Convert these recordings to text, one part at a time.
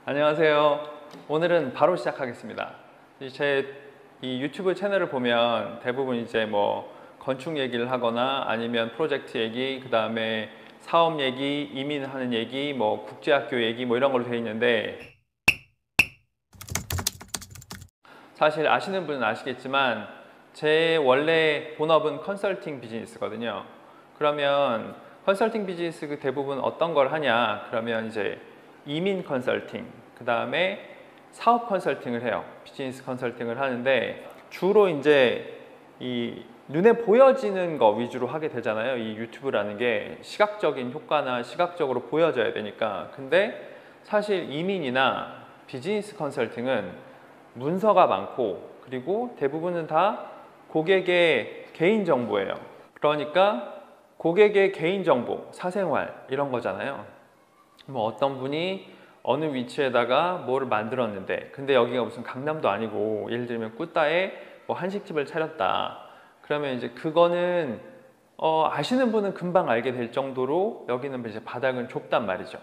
안녕하세요. 오늘은 바로 시작하겠습니다. 이 유튜브 채널을 보면 대부분 이제 뭐 건축 얘기를 하거나 아니면 프로젝트 얘기, 그 다음에 사업 얘기, 이민하는 얘기, 뭐 국제학교 얘기 뭐 이런 걸로 되어 있는데, 사실 아시는 분은 아시겠지만 제 원래 본업은 컨설팅 비즈니스거든요. 그러면 컨설팅 비즈니스 그 대부분 어떤 걸 하냐 그러면 이제 이민 컨설팅, 그 다음에 사업 컨설팅을 해요. 비즈니스 컨설팅을 하는데 주로 이제 이 눈에 보여지는 거 위주로 하게 되잖아요. 이 유튜브라는 게 시각적인 효과나 시각적으로 보여져야 되니까. 근데 사실 이민이나 비즈니스 컨설팅은 문서가 많고, 그리고 대부분은 다 고객의 개인정보예요. 그러니까 고객의 개인정보, 사생활 이런 거잖아요. 뭐 어떤 분이 어느 위치에다가 뭐를 만들었는데, 근데 여기가 무슨 강남도 아니고 예를 들면 꾸따에 뭐 한식집을 차렸다. 그러면 이제 그거는 아시는 분은 금방 알게 될 정도로 여기는 이제 바닥은 좁단 말이죠.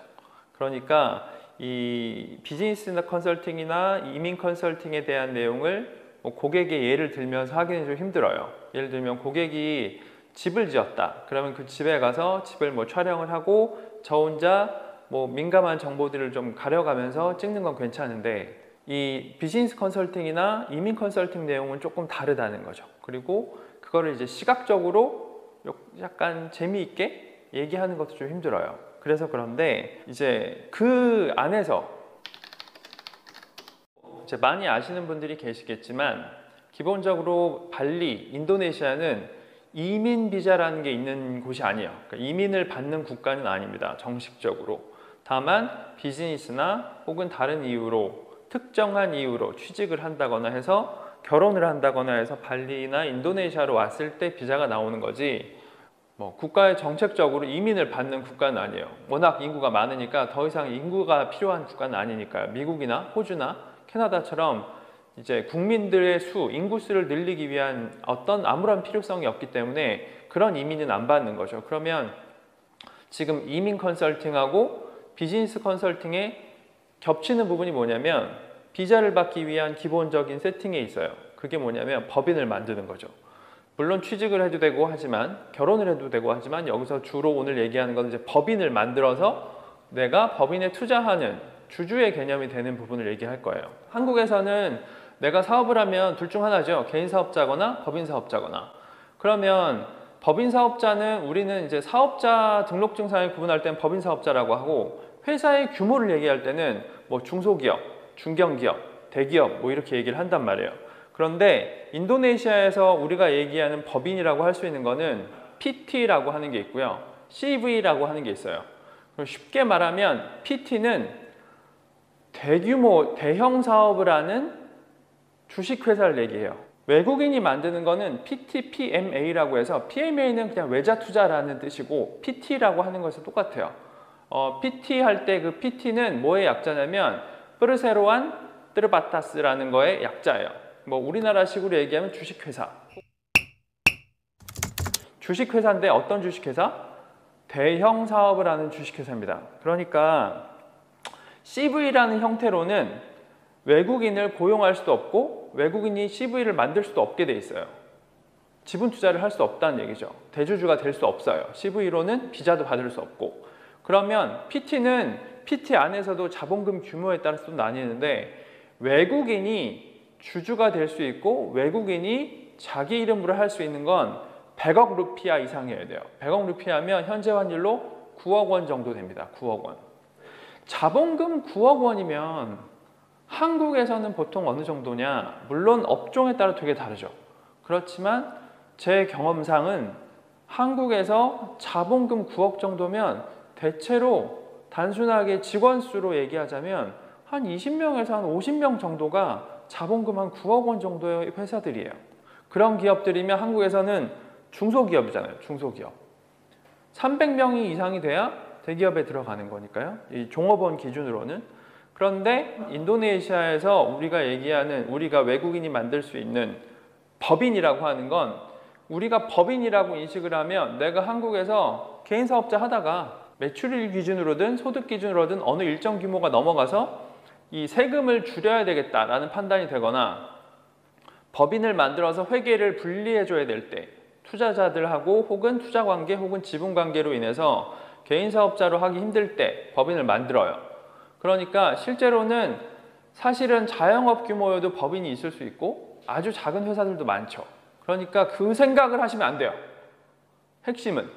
그러니까 이 비즈니스 컨설팅이나 이민 컨설팅에 대한 내용을 뭐 고객의 예를 들면서 하기는 좀 힘들어요. 예를 들면 고객이 집을 지었다. 그러면 그 집에 가서 집을 뭐 촬영을 하고 저 혼자 뭐 민감한 정보들을 좀 가려가면서 찍는 건 괜찮은데, 이 비즈니스 컨설팅이나 이민 컨설팅 내용은 조금 다르다는 거죠. 그리고 그거를 이제 시각적으로 약간 재미있게 얘기하는 것도 좀 힘들어요. 그래서 그런데 이제 그 안에서 이제 많이 아시는 분들이 계시겠지만, 기본적으로 발리, 인도네시아는 이민 비자라는 게 있는 곳이 아니에요. 그러니까 이민을 받는 국가는 아닙니다, 정식적으로. 다만 비즈니스나 혹은 다른 이유로, 특정한 이유로 취직을 한다거나 해서 결혼을 한다거나 해서 발리나 인도네시아로 왔을 때 비자가 나오는 거지, 뭐 국가의 정책적으로 이민을 받는 국가는 아니에요. 워낙 인구가 많으니까 더 이상 인구가 필요한 국가는 아니니까요. 미국이나 호주나 캐나다처럼 이제 국민들의 수, 인구수를 늘리기 위한 어떤 아무런 필요성이 없기 때문에 그런 이민은 안 받는 거죠. 그러면 지금 이민 컨설팅하고 비즈니스 컨설팅에 겹치는 부분이 뭐냐면, 비자를 받기 위한 기본적인 세팅에 있어요. 그게 뭐냐면 법인을 만드는 거죠. 물론 취직을 해도 되고 하지만, 결혼을 해도 되고 하지만, 여기서 주로 오늘 얘기하는 건 이제 법인을 만들어서 내가 법인에 투자하는 주주의 개념이 되는 부분을 얘기할 거예요. 한국에서는 내가 사업을 하면 둘 중 하나죠. 개인 사업자거나 법인 사업자거나. 그러면 법인 사업자는 우리는 이제 사업자 등록증상에 구분할 때는 법인 사업자라고 하고, 회사의 규모를 얘기할 때는 뭐 중소기업, 중견기업, 대기업 뭐 이렇게 얘기를 한단 말이에요. 그런데 인도네시아에서 우리가 얘기하는 법인이라고 할 수 있는 거는 PT라고 하는 게 있고요, CV라고 하는 게 있어요. 쉽게 말하면 PT는 대규모 대형 사업을 하는 주식회사를 얘기해요. 외국인이 만드는 거는 PTPMA라고 해서, PMA는 그냥 외자 투자라는 뜻이고 PT라고 하는 것이 똑같아요. PT 할 때 그 PT는 뭐의 약자냐면 프르세로안 트르바타스라는 거의 약자예요. 뭐 우리나라식으로 얘기하면 주식회사. 주식회사인데 어떤 주식회사? 대형 사업을 하는 주식회사입니다. 그러니까 CV라는 형태로는 외국인을 고용할 수도 없고 외국인이 CV를 만들 수도 없게 돼 있어요. 지분 투자를 할 수 없다는 얘기죠. 대주주가 될 수 없어요. CV로는 비자도 받을 수 없고. 그러면 PT는 PT 안에서도 자본금 규모에 따라서 나뉘는데, 외국인이 주주가 될 수 있고 외국인이 자기 이름으로 할 수 있는 건 100억 루피아 이상이어야 돼요. 100억 루피아면 현재 환율로 9억 원 정도 됩니다. 9억 원. 자본금 9억 원이면 한국에서는 보통 어느 정도냐? 물론 업종에 따라 되게 다르죠. 그렇지만 제 경험상은 한국에서 자본금 9억 정도면 대체로 단순하게 직원 수로 얘기하자면 한 20명에서 한 50명 정도가 자본금 한 9억 원 정도의 회사들이에요. 그런 기업들이면 한국에서는 중소기업이잖아요. 중소기업. 300명이 이상이 돼야 대기업에 들어가는 거니까요. 이 종업원 기준으로는. 그런데 인도네시아에서 우리가 얘기하는, 우리가 외국인이 만들 수 있는 법인이라고 하는 건, 우리가 법인이라고 인식을 하면 내가 한국에서 개인 사업자 하다가 매출일 기준으로든 소득 기준으로든 어느 일정 규모가 넘어가서 이 세금을 줄여야 되겠다라는 판단이 되거나 법인을 만들어서 회계를 분리해줘야 될 때 투자자들하고 혹은 투자관계 혹은 지분관계로 인해서 개인사업자로 하기 힘들 때 법인을 만들어요. 그러니까 실제로는 사실은 자영업 규모여도 법인이 있을 수 있고 아주 작은 회사들도 많죠. 그러니까 그 생각을 하시면 안 돼요. 핵심은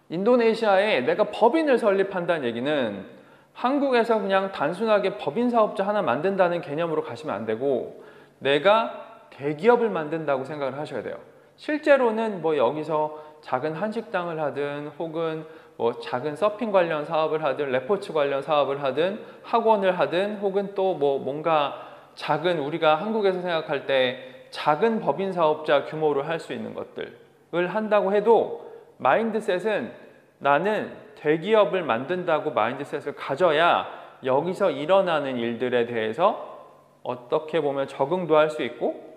인도네시아에 내가 법인을 설립한다는 얘기는 한국에서 그냥 단순하게 법인 사업자 하나 만든다는 개념으로 가시면 안 되고 내가 대기업을 만든다고 생각을 하셔야 돼요. 실제로는 뭐 여기서 작은 한식당을 하든 혹은 뭐 작은 서핑 관련 사업을 하든 레포츠 관련 사업을 하든 학원을 하든 혹은 또 뭐 뭔가 작은 우리가 한국에서 생각할 때 작은 법인 사업자 규모로 할 수 있는 것들을 한다고 해도 마인드셋은 나는 대기업을 만든다고 마인드셋을 가져야 여기서 일어나는 일들에 대해서 어떻게 보면 적응도 할 수 있고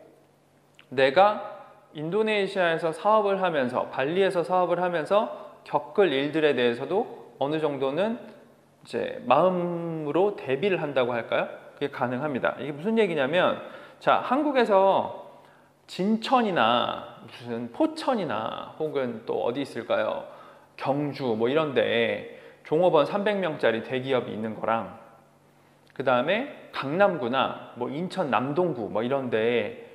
내가 인도네시아에서 사업을 하면서 발리에서 사업을 하면서 겪을 일들에 대해서도 어느 정도는 이제 마음으로 대비를 한다고 할까요? 그게 가능합니다. 이게 무슨 얘기냐면 자, 한국에서 진천이나 무슨 포천이나 혹은 또 어디 있을까요? 경주 뭐 이런 데에 종업원 300명짜리 대기업이 있는 거랑 그 다음에 강남구나 뭐 인천 남동구 뭐 이런 데에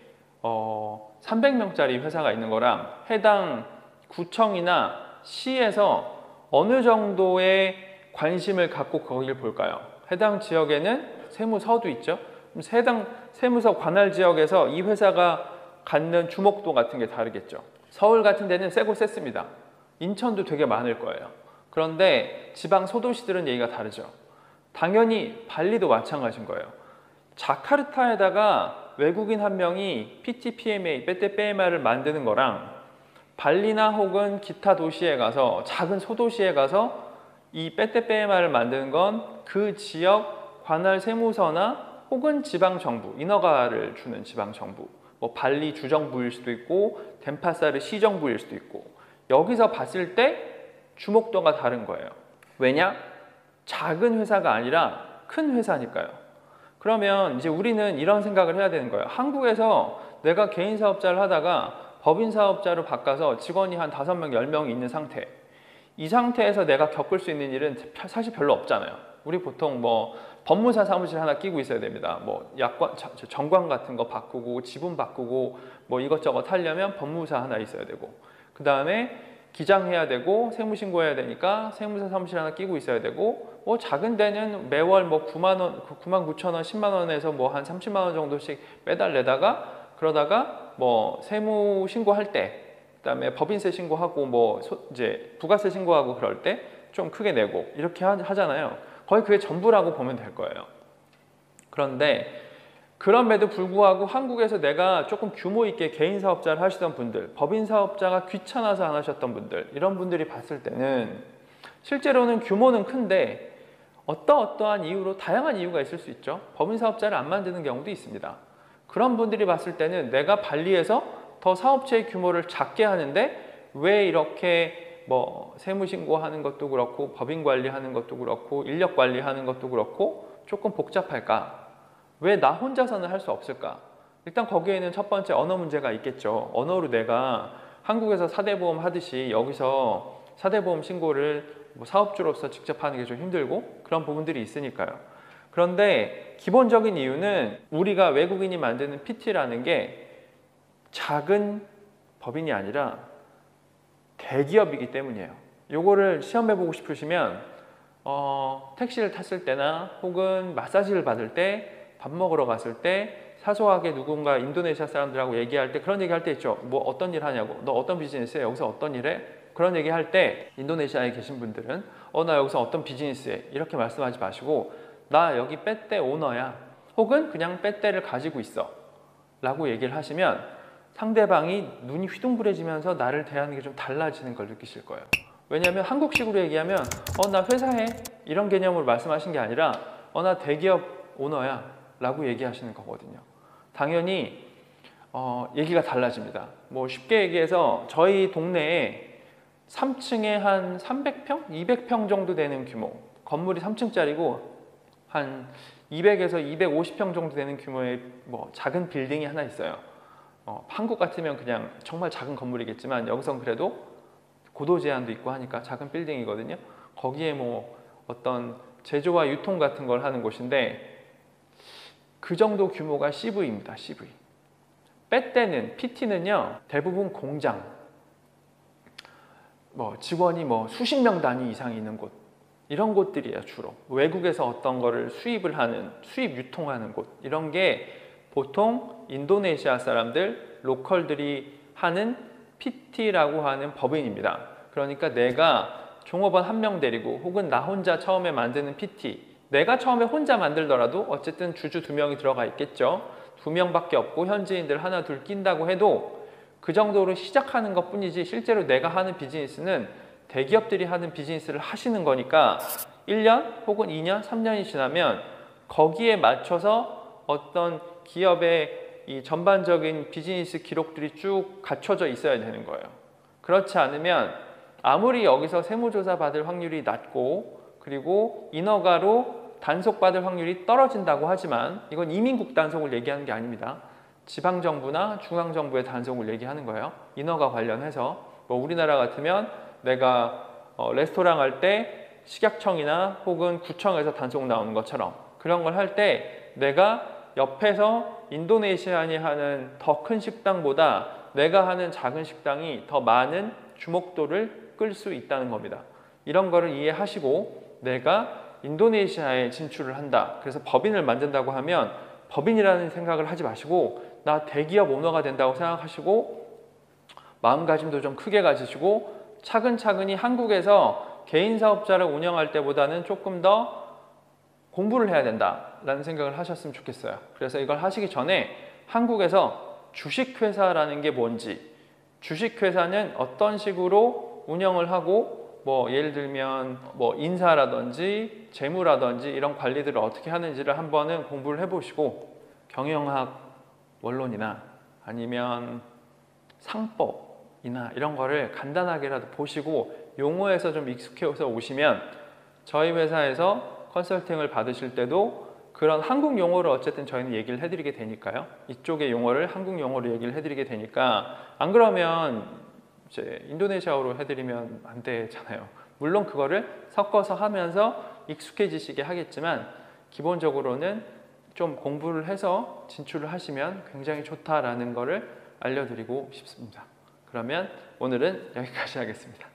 300명짜리 회사가 있는 거랑 해당 구청이나 시에서 어느 정도의 관심을 갖고 거기를 볼까요? 해당 지역에는 세무서도 있죠. 해당 세무서 관할 지역에서 이 회사가 갖는 주목도 같은 게 다르겠죠. 서울 같은 데는 세고 셌습니다. 인천도 되게 많을 거예요. 그런데 지방 소도시들은 얘기가 다르죠. 당연히 발리도 마찬가지인 거예요. 자카르타에다가 외국인 한 명이 PTPMA, PTPMA를 만드는 거랑 발리나 혹은 기타 도시에 가서 작은 소도시에 가서 이 PTPMA를 만드는 건 그 지역 관할 세무서나 혹은 지방정부, 인허가를 주는 지방정부 뭐 발리 주정부일 수도 있고 덴파사르 시정부일 수도 있고 여기서 봤을 때 주목도가 다른 거예요. 왜냐? 작은 회사가 아니라 큰 회사니까요. 그러면 이제 우리는 이런 생각을 해야 되는 거예요. 한국에서 내가 개인 사업자를 하다가 법인 사업자로 바꿔서 직원이 한 5명, 10명이 있는 상태. 이 상태에서 내가 겪을 수 있는 일은 사실 별로 없잖아요. 우리 보통 뭐 법무사 사무실 하나 끼고 있어야 됩니다. 뭐 약관, 정관 같은 거 바꾸고 지분 바꾸고 뭐 이것저것 하려면 법무사 하나 있어야 되고 그 다음에 기장해야 되고 세무신고해야 되니까 세무사 사무실 하나 끼고 있어야 되고 뭐 작은 데는 매월 뭐 9만 원, 9만 9천 원, 10만 원에서 뭐 한 30만 원 정도씩 매달 내다가 그러다가 뭐 세무 신고할 때 그다음에 법인세 신고하고 뭐 이제 부가세 신고하고 그럴 때 좀 크게 내고 이렇게 하잖아요. 거의 그게 전부라고 보면 될 거예요. 그런데 그럼에도 불구하고 한국에서 내가 조금 규모 있게 개인 사업자를 하시던 분들, 법인 사업자가 귀찮아서 안 하셨던 분들 이런 분들이 봤을 때는 실제로는 규모는 큰데 어떠한 이유로 다양한 이유가 있을 수 있죠. 법인 사업자를 안 만드는 경우도 있습니다. 그런 분들이 봤을 때는 내가 발리에서 더 사업체의 규모를 작게 하는데 왜 이렇게 뭐 세무신고하는 것도 그렇고 법인 관리하는 것도 그렇고 인력 관리하는 것도 그렇고 조금 복잡할까? 왜 나 혼자서는 할 수 없을까? 일단 거기에는 첫 번째 언어 문제가 있겠죠. 언어로 내가 한국에서 사대보험 하듯이 여기서 사대보험 신고를 뭐 사업주로서 직접 하는 게 좀 힘들고 그런 부분들이 있으니까요. 그런데 기본적인 이유는 우리가 외국인이 만드는 PT라는 게 작은 법인이 아니라 대기업이기 때문이에요. 요거를 시험해보고 싶으시면 택시를 탔을 때나 혹은 마사지를 받을 때 밥 먹으러 갔을 때 사소하게 누군가 인도네시아 사람들하고 얘기할 때 그런 얘기할 때 있죠. 뭐 어떤 일 하냐고 너 어떤 비즈니스해? 여기서 어떤 일 해? 그런 얘기할 때 인도네시아에 계신 분들은 나 여기서 어떤 비즈니스해? 이렇게 말씀하지 마시고 나 여기 빼떼 오너야 혹은 그냥 빼떼를 가지고 있어 라고 얘기를 하시면 상대방이 눈이 휘둥그레지면서 나를 대하는 게 좀 달라지는 걸 느끼실 거예요. 왜냐하면 한국식으로 얘기하면 나 회사해 이런 개념으로 말씀하신 게 아니라 나 대기업 오너야 라고 얘기하시는 거거든요. 당연히 얘기가 달라집니다. 뭐 쉽게 얘기해서 저희 동네에 3층에 한 300평? 200평 정도 되는 규모 건물이 3층짜리고 한 200에서 250평 정도 되는 규모의 뭐 작은 빌딩이 하나 있어요. 한국 같으면 그냥 정말 작은 건물이겠지만 여기선 그래도 고도 제한도 있고 하니까 작은 빌딩이거든요. 거기에 뭐 어떤 제조와 유통 같은 걸 하는 곳인데 그 정도 규모가 CV입니다. CV. 빼떼는 PT는요 대부분 공장, 뭐 직원이 뭐 수십 명 단위 이상 있는 곳, 이런 곳들이에요. 주로 외국에서 어떤 거를 수입을 하는, 수입 유통하는 곳, 이런 게 보통 인도네시아 사람들, 로컬들이 하는 PT라고 하는 법인입니다. 그러니까 내가 종업원 한 명 데리고 혹은 나 혼자 처음에 만드는 PT, 내가 처음에 혼자 만들더라도 어쨌든 주주 2명이 들어가 있겠죠. 2명밖에 없고 현지인들 하나 둘 낀다고 해도 그 정도로 시작하는 것 뿐이지 실제로 내가 하는 비즈니스는 대기업들이 하는 비즈니스를 하시는 거니까 1년 혹은 2년, 3년이 지나면 거기에 맞춰서 어떤 기업의 이 전반적인 비즈니스 기록들이 쭉 갖춰져 있어야 되는 거예요. 그렇지 않으면 아무리 여기서 세무조사 받을 확률이 낮고 그리고 인허가로 단속받을 확률이 떨어진다고 하지만 이건 이민국 단속을 얘기하는 게 아닙니다. 지방정부나 중앙정부의 단속을 얘기하는 거예요. 인허가 관련해서 뭐 우리나라 같으면 내가 레스토랑 할 때 식약청이나 혹은 구청에서 단속 나오는 것처럼 그런 걸 할 때 내가 옆에서 인도네시안이 하는 더 큰 식당보다 내가 하는 작은 식당이 더 많은 주목도를 끌 수 있다는 겁니다. 이런 거를 이해하시고 내가 인도네시아에 진출을 한다. 그래서 법인을 만든다고 하면 법인이라는 생각을 하지 마시고 나 대기업 오너가 된다고 생각하시고 마음가짐도 좀 크게 가지시고 차근차근히 한국에서 개인 사업자를 운영할 때보다는 조금 더 공부를 해야 된다라는 생각을 하셨으면 좋겠어요. 그래서 이걸 하시기 전에 한국에서 주식회사라는 게 뭔지, 주식회사는 어떤 식으로 운영을 하고 뭐 예를 들면 뭐 인사라든지 재무라든지 이런 관리들을 어떻게 하는지를 한번은 공부를 해보시고 경영학 원론이나 아니면 상법이나 이런 거를 간단하게라도 보시고 용어에서 좀 익숙해서 오시면 저희 회사에서 컨설팅을 받으실 때도 그런 한국 용어를 어쨌든 저희는 얘기를 해드리게 되니까요. 이쪽의 용어를 한국 용어로 얘기를 해드리게 되니까 안 그러면 이제 인도네시아어로 해드리면 안 되잖아요. 물론 그거를 섞어서 하면서 익숙해지시게 하겠지만 기본적으로는 좀 공부를 해서 진출을 하시면 굉장히 좋다라는 거를 알려드리고 싶습니다. 그러면 오늘은 여기까지 하겠습니다.